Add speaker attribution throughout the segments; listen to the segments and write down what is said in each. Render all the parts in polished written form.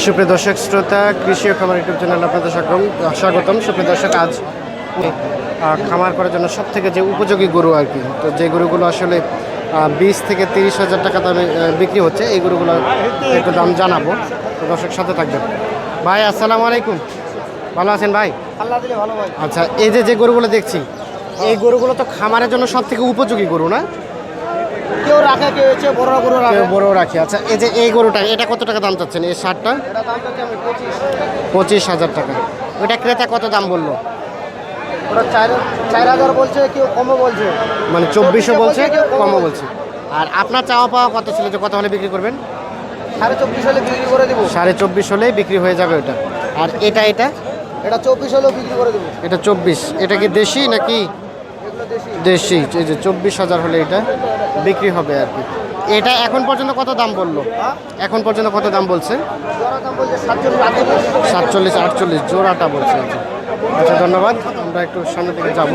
Speaker 1: সুপ্রিয় দর্শক শ্রোতা, কৃষি ও খামার ইউটিউব চ্যানেল আপনাদের স্বাগতম। সুপ্রিয় দর্শক, আজ খামার করার জন্য সব থেকে যে উপযোগী গরু আর কি, তো যে গরুগুলো আসলে 20 থেকে 30 হাজার টাকা দামে বিক্রি হচ্ছে, এই গরুগুলো একটু দাম জানাবো। তো দর্শক সাথে থাকবেন। ভাই আসসালামু আলাইকুম, ভালো আছেন ভাই?
Speaker 2: আল্লাহ দিলে ভালো ভাই।
Speaker 1: আচ্ছা, এই যে গরুগুলো দেখছি, এই গরুগুলো তো খামারের জন্য সব থেকে উপযোগী গরু না?
Speaker 2: কেউ রাখে, কেউ হচ্ছে বড় গরু রাখে।
Speaker 1: কেউ বড় রাখি। আচ্ছা, এই গরুটা, এটা কত টাকা দাম চাচ্ছেন? এই ষাটটা
Speaker 2: এটা দাম হচ্ছে আমি
Speaker 1: 25,000 টাকা। ওইটা ক্রেতা কত দাম বললো?
Speaker 2: ওটা 4,000 বলছে, কেউ কমও বলছে।
Speaker 1: মানে 2400 বলছে, কমও বলছে। আর আপনার চাওয়া পাওয়া কত ছিল, যে কত হলে বিক্রি করবেন?
Speaker 2: 24,500 হলে বিক্রি করে দেবো।
Speaker 1: 24.5 হলেই বিক্রি হয়ে যাবে ওটা। আর এটা
Speaker 2: 24 হলেও বিক্রি করে দেবো।
Speaker 1: এটা 24, এটা কি দেশি নাকি?
Speaker 2: এগুলো দেশি।
Speaker 1: দেশি। এই যে 24,000 হলে এটা বিক্রি হবে আর কি। এটা এখন পর্যন্ত কত দাম বললো? এখন পর্যন্ত কত দাম বলছে?
Speaker 2: জোড়া দাম বলছে 47,
Speaker 1: 47, 48 জোড়াটা বলছে। আচ্ছা, ধন্যবাদ। আমরা একটু সামনের দিকে যাব।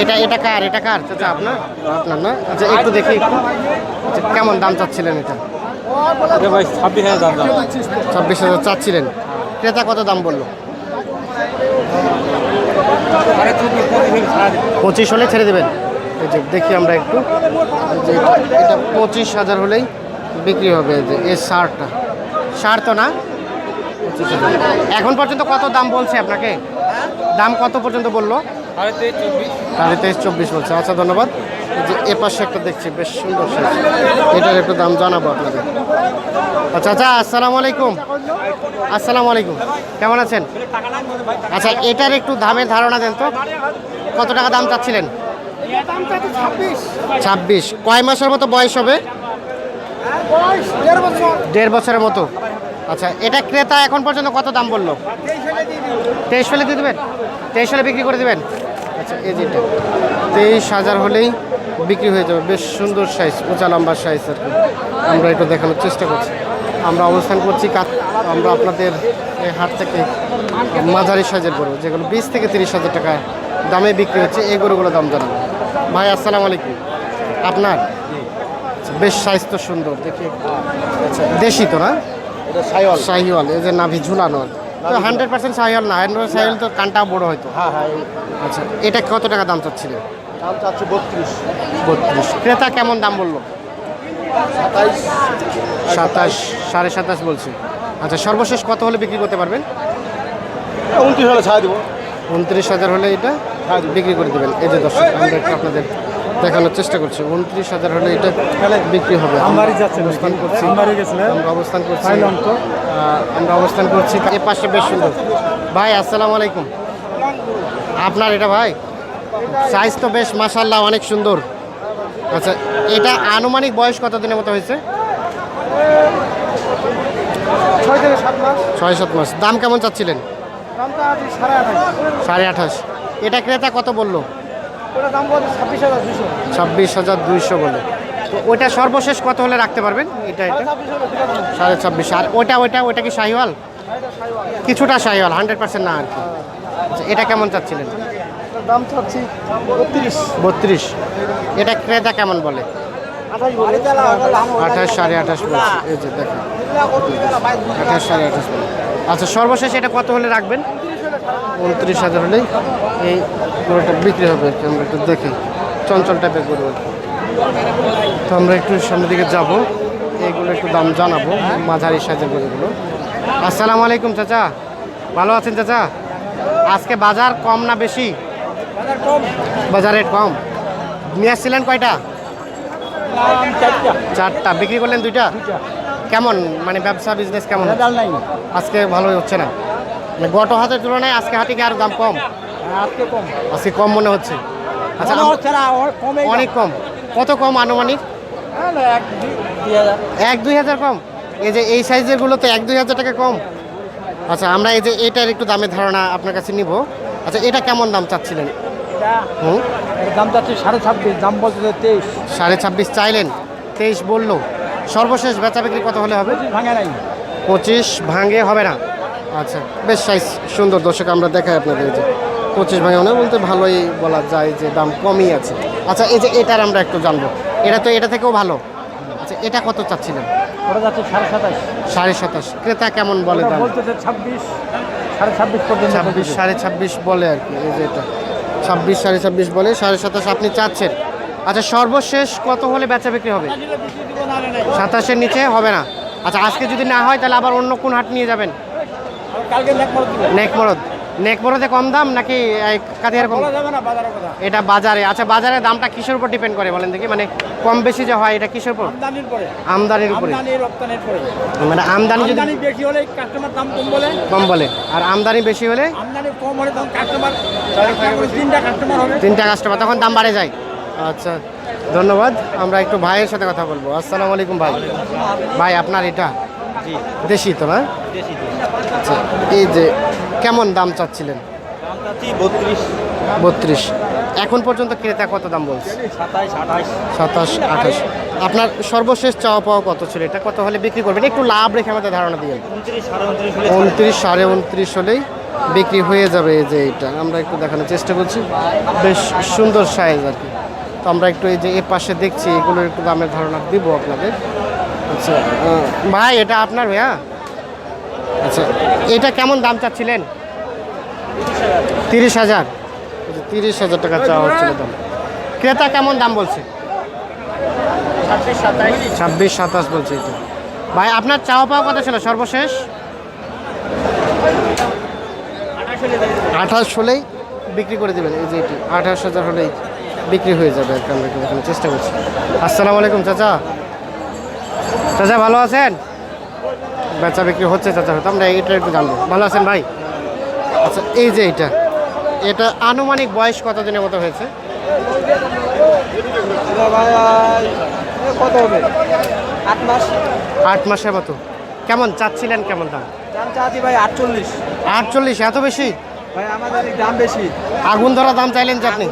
Speaker 1: এটা কার? এটা কার চাচা? আপনার না? আচ্ছা, একটু দেখি একটু। আচ্ছা, কেমন দাম চাচ্ছিলেন এটা?
Speaker 2: ভাই 26,000 দাম।
Speaker 1: 26,000 চাচ্ছিলেন। ক্রেতা কত দাম বললো? 25 হলে ছেড়ে দেবেন। এই যে দেখি আমরা একটু, যে এটা 25,000 হলেই বিক্রি হবে। যে এই সার তো না? 25,000। এখন পর্যন্ত কত দাম বলছে আপনাকে? দাম কত পর্যন্ত বললো? 23, 24 বলছে। আচ্ছা, ধন্যবাদ। এই যে এ পাশে একটা দেখছি, বেশ সুন্দর সাইজ, এটার একটু দাম জানাবো আপনাদের। আচ্ছা আচ্ছা, আসসালামু আলাইকুম। আসসালামু আলাইকুম, কেমন আছেন? আচ্ছা, এটার একটু দামের ধারণা দেন তো, কত টাকা দাম চাচ্ছিলেন? 26। কয় মাসের মতো বয়স হবে? 1.5 বছরের মতো। আচ্ছা, এটা ক্রেতা এখন পর্যন্ত কত দাম বললো? 23 হলে দিয়ে দেবেন? 23 হলে বিক্রি করে দেবেন? আচ্ছা, এই যেটা 23,000 হলেই বিক্রি হয়ে যাবে। বেশ সুন্দর সাইজ, উঁচা লম্বার সাইজ আর কি। আমরা একটু দেখানোর চেষ্টা করছি। আমরা অবস্থান করছি আমরা আপনাদের এই হাট থেকে মাঝারি সাইজের গরু, যেগুলো 20 থেকে 30,000 টাকা দামে বিক্রি হচ্ছে, এই গরুগুলো দাম জানাবো। ভাই আসসালামু আলাইকুম, আপনার? আচ্ছা, বেশ সাইজ তো সুন্দর দেখি। আচ্ছা, দেশি তো না? শাহিওয়াল। এই যে নাভি ঝুলানো, তো 100% শাহিওয়াল না? 100% শাহিওয়াল তো কানটাও বড় হয়তো।
Speaker 2: হ্যাঁ।
Speaker 1: আচ্ছা, এটা কত টাকা দাম চাচ্ছিলেন?
Speaker 2: দাম চাচ্ছি 32।
Speaker 1: ক্রেতা কেমন দাম বললো? 27, 27.5 বলছে। আচ্ছা, সর্বশেষ কত হলে বিক্রি করতে পারবেন?
Speaker 2: 29 হলে ছাড় দেবো।
Speaker 1: 29,000 হলে এটা বিক্রি করে দেবেন। এই যে দর্শক, আমরা একটু আপনাদের দেখানোর চেষ্টা করছি। 29,000 হলে এটা বিক্রি হবে। আমরা অবস্থান করছি এ পাশে, বেশ সুন্দর। ভাই আসসালামু আলাইকুম, আপনার এটা? ভাই সাইজ তো বেশ মাশাআল্লাহ, অনেক সুন্দর। আচ্ছা, এটা আনুমানিক বয়স কত দিনের মতো হয়েছে?
Speaker 2: 6 থেকে 7 মাস।
Speaker 1: 6-7 মাস। দাম কেমন চাচ্ছিলেন?
Speaker 2: দামটা 28,500।
Speaker 1: 28.5। এটা ক্রেতা কত বললো?
Speaker 2: ওটা দাম বলছে 26,200।
Speaker 1: 26,200 বলে। তো ওইটা সর্বশেষ কত হলে রাখতে পারবেন? এটা 26,500। আর ওইটা কি শাহিওয়াল? কিছুটা শাহিওয়াল, 100% না আর কি। আচ্ছা, এটা কেমন চাচ্ছিলেন?
Speaker 2: দাম চাচ্ছি 32।
Speaker 1: এটা ক্রেতা কেমন বলে?
Speaker 2: 28 বলে।
Speaker 1: 28, 28.5 বলছে। এই যে দেখেন, 28, 28.5 বলে। আচ্ছা, সর্বশেষ এটা কত হলে রাখবেন? 29,000 হলেই এই গরুটা বিক্রি হবে আর কি। আমরা একটু দেখি, চঞ্চল টাইপের গরু আর কি। তো আমরা একটু সামনের দিকে যাব, এইগুলো একটু দাম জানাবো, মাঝারি সাইজের গরুগুলো। আসসালামু আলাইকুম চাচা, ভালো আছেন চাচা? আজকে বাজার কম না বেশি? বাজার রেট কম। নিয়ে আসছিলেন কয়টা? 4টা। বিক্রি করলেন 2টা? কেমন মানে ব্যবসা বিজনেস কেমন? আজকে ভালোই হচ্ছে না? মানে গত হাতের তুলনায় আজকে হাটে কি আর দাম কম? আজকে কম মনে হচ্ছে। আচ্ছা, অনেক কম। কত কম আনুমানিক? 1-2 হাজার কম। এই যে এই সাইজের গুলো তো 1-2 হাজার টাকা কম। আচ্ছা, আমরা এই যে এটার একটু দামের ধারণা আপনার কাছে নিব। আচ্ছা, এটা কেমন দাম চাচ্ছিলেন?
Speaker 2: দাম চাচ্ছি 26,500, দাম বলছে 23।
Speaker 1: 26.5 চাইলেন, 23 বললো। সর্বশেষ বেচা বিক্রি কত হলে হবে?
Speaker 2: ভাঙে নাই।
Speaker 1: 25 ভাঙে হবে না? আচ্ছা, বেশ সাইজ সুন্দর। দর্শক, আমরা দেখাই আপনাদের, এই যে 25 ভাঙে না বলতে ভালোই বলা যায়, যে দাম কমই আছে। আচ্ছা, এই যে এটার আমরা একটু জানবো, এটা থেকেও ভালো। আচ্ছা, এটা কত চাচ্ছিলেন?
Speaker 2: ওটা যাচ্ছে
Speaker 1: 27.5 ক্রেতা কেমন বলে দাম?
Speaker 2: বলতেছে 26 26.5 পর্যন্ত
Speaker 1: 26 26.5 বলে আর কি। এই যে এটা 26 26.5 বলে, 27.5 আপনি চাচ্ছেন। আচ্ছা সর্বশেষ কত হলে বেচা বিক্রি হবে? 27-এর নিচে হবে না। আচ্ছা আজকে যদি না হয় তাহলে আবার অন্য কোন হাট নিয়ে যাবেন?
Speaker 2: কালকে
Speaker 1: নেকমরদ। নেকমরদে কম দাম নাকি কাদিয়ার কম?
Speaker 2: যাবে না বাজারের কথা,
Speaker 1: এটা বাজারে। আচ্ছা বাজারে দামটা কিসের উপর ডিপেন্ড করে বলেন দেখি, মানে কম বেশি যে হয় এটা কিসের উপর?
Speaker 2: আমদানির পরে,
Speaker 1: আমদানির উপরে।
Speaker 2: আমদানি রপ্তানির পরে।
Speaker 1: মানে আমদানি যদি
Speaker 2: আমদানি বেশি হলে কাস্টমার দাম কম বলে,
Speaker 1: কম বলে, আর আমদানি বেশি হলে
Speaker 2: আমদানি কম হলে তখন কাস্টমার 3টা কাস্টমার হবে,
Speaker 1: 3টা কাস্টমার, তখন দাম বাড়ে যায়। আচ্ছা ধন্যবাদ। আমরা একটু ভাইয়ের সাথে কথা বলবো। আসসালামু আলাইকুম ভাই। ভাই আপনার এটা দেশি তো না? আচ্ছা এই যে কেমন দাম চাচ্ছিলেন? 32। এখন পর্যন্ত ক্রেতা কত দাম বলছে? 27 28। আপনার সর্বশেষ চাওয়া পাওয়া কত ছিল? এটা কত হলে বিক্রি করবেন? একটু লাভ রেখে আমাদের ধারণা দিয়ে। 29 29.5 হলেই বিক্রি হয়ে যাবে। এই যে এটা আমরা একটু দেখানোর চেষ্টা করছি, বেশ সুন্দর সাইজ আর কি। তো আমরা একটু এই যে এর পাশে দেখছি, এগুলোর একটু দামের ধারণা দিব আপনাদের। আচ্ছা ভাই এটা আপনার ভাইয়া? আচ্ছা এটা কেমন দাম চাচ্ছিলেন? 30,000। 30,000 টাকা চাওয়া হচ্ছিল দাম। ক্রেতা কেমন দাম বলছে? 26 27 বলছে এটা। ভাই আপনার চাওয়া পাওয়া কত ছিল সর্বশেষ? 28 হলেই বিক্রি করে দেবেন। এই যে এটি 28,000 হলেই বিক্রি হয়ে যাবে আর কি। আমরা একটু দেখানোর চেষ্টা করছি। আসসালামু আলাইকুম চাচা। চাচা ভালো আছেন? বেচা বিক্রি হচ্ছে চাচা, হয়তো আমরা এটা একটু জানবো। ভালো আছেন ভাই? আচ্ছা এই যে এটা আনুমানিক বয়স কত দিনের মতো হয়েছে?
Speaker 2: কত হবে? 8 মাস।
Speaker 1: 8 মাসের মতো। কেমন চাচ্ছিলেন, কেমন দাম?
Speaker 2: দাম চাচ্ছি ভাই 48।
Speaker 1: 48? এত বেশি?
Speaker 2: ভাই আমাদের দাম বেশি।
Speaker 1: আগুন ধরা দাম চাইলেন যে আপনি?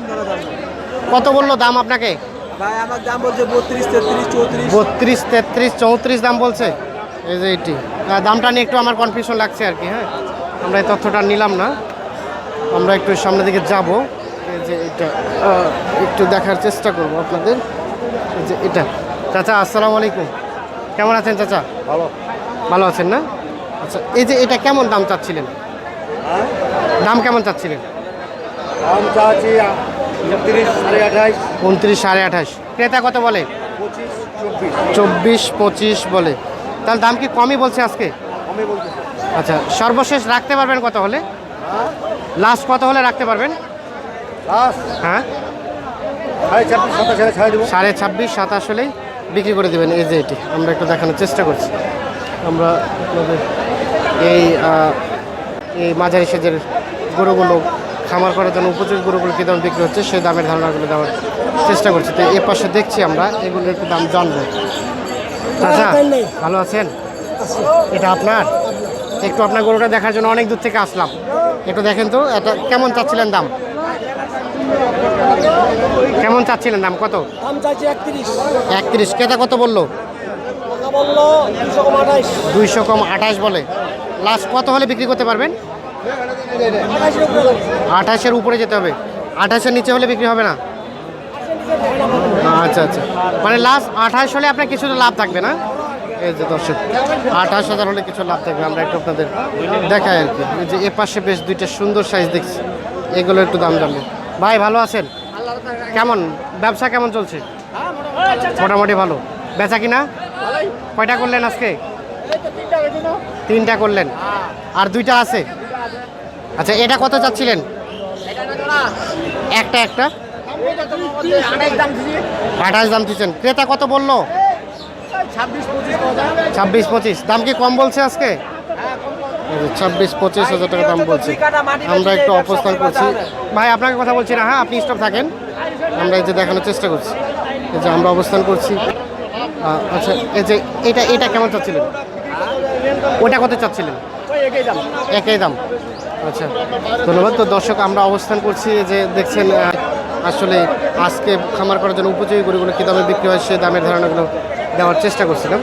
Speaker 1: কত বললো দাম আপনাকে?
Speaker 2: ভাই আমার দাম বলছে 32 33 34।
Speaker 1: 32 33 34 দাম বলছে। এই যে এটি দামটা নিয়ে একটু আমার কনফিউশন লাগছে আর কি। হ্যাঁ আমরা এই তথ্যটা নিলাম না, আমরা একটু সামনের দিকে যাব। এই যে এটা একটু দেখার চেষ্টা করব আপনাদের। এই যে এটা চাচা আসসালামু আলাইকুম, কেমন আছেন চাচা?
Speaker 2: ভালো।
Speaker 1: ভালো আছেন না? আচ্ছা এই যে এটা কেমন দাম চাচ্ছিলেন? দাম কেমন চাচ্ছিলেন?
Speaker 2: দাম চাচ্ছি 29 28।
Speaker 1: 29 28। ক্রেতা কত বলে?
Speaker 2: 25
Speaker 1: 24 25 বলে। তাহলে দাম কি কমই বলছে আজকে?
Speaker 2: আমি বলতেছি।
Speaker 1: আচ্ছা সর্বশেষ রাখতে পারবেন কত হলে? লাস্ট কত হলে রাখতে পারবেন? হ্যাঁ
Speaker 2: 26 27 ছাড়া দেবো।
Speaker 1: 26.5 27 হলেই বিক্রি করে দেবেন। এই যে এটি আমরা একটু দেখানোর চেষ্টা করছি। আমরা আপনাদের এই মাঝারি সেজের গরুগুলো খামার করার জন্য উপযোগী গরুগুলো কী দাম বিক্রি হচ্ছে সেই দামের ধারণাগুলো দেওয়ার চেষ্টা করছি। তো এর পাশে দেখছি আমরা এগুলোর একটু দাম জানবো। আচ্ছা ভালো আছেন? এটা আপনার? একটু আপনার গরুটা দেখার জন্য অনেক দূর থেকে আসলাম, একটু দেখেন তো এটা কেমন চাচ্ছিলেন দাম? কেমন চাচ্ছিলেন দাম? কত
Speaker 2: দাম চাচ্ছি 31।
Speaker 1: 31। ক্রেতা কত বললো?
Speaker 2: বললো 200 কম 28।
Speaker 1: 200 কম 28 বলে। লাস্ট কত হলে বিক্রি করতে পারবেন? 28-এর উপরে যেতে হবে। 28-এর নিচে হলে বিক্রি হবে না? আচ্ছা আচ্ছা, মানে লাস্ট 28 হলে আপনার কিছুটা লাভ থাকবে না? এই যে দর্শক 28,000 হলে কিছু লাভ থাকবে। আমরা একটু আপনাদের দেখাই আর কি। এই যে এ পাশে বেশ দুইটা সুন্দর সাইজ দেখছি, এগুলো একটু দাম জানবো। ভাই ভালো আছেন? কেমন ব্যবসা কেমন চলছে? মোটামুটি ভালো। বেচা কিনা কয়টা করলেন আজকে? 3টা করলেন, আর 2টা আছে। আচ্ছা এটা কত চাচ্ছিলেন? একটা 28 দাম দিচ্ছেন। ক্রেতা কত বললো? 26 25। দাম কি কম বলছে আজকে? 26-25 হাজার টাকা দাম বলছে। আমরা একটু অবস্থান করছি। ভাই আপনাকে কথা বলছি না, হ্যাঁ আপনি স্টপ থাকেন, আমরা এই যে দেখানোর চেষ্টা করছি। এই যে আমরা অবস্থান করছি। আচ্ছা এই যে এটা কেমন চাচ্ছিলেন? ওটা কত চাচ্ছিলেন? একই দাম। আচ্ছা ধন্যবাদ। তো দর্শক আমরা অবস্থান করছি, যে দেখছেন আসলে আজকে খামার করার জন্য উপযোগী গরুগুলো কী দামে বিক্রি হয় সে দামের ধারণাগুলো দেওয়ার চেষ্টা করছিলাম।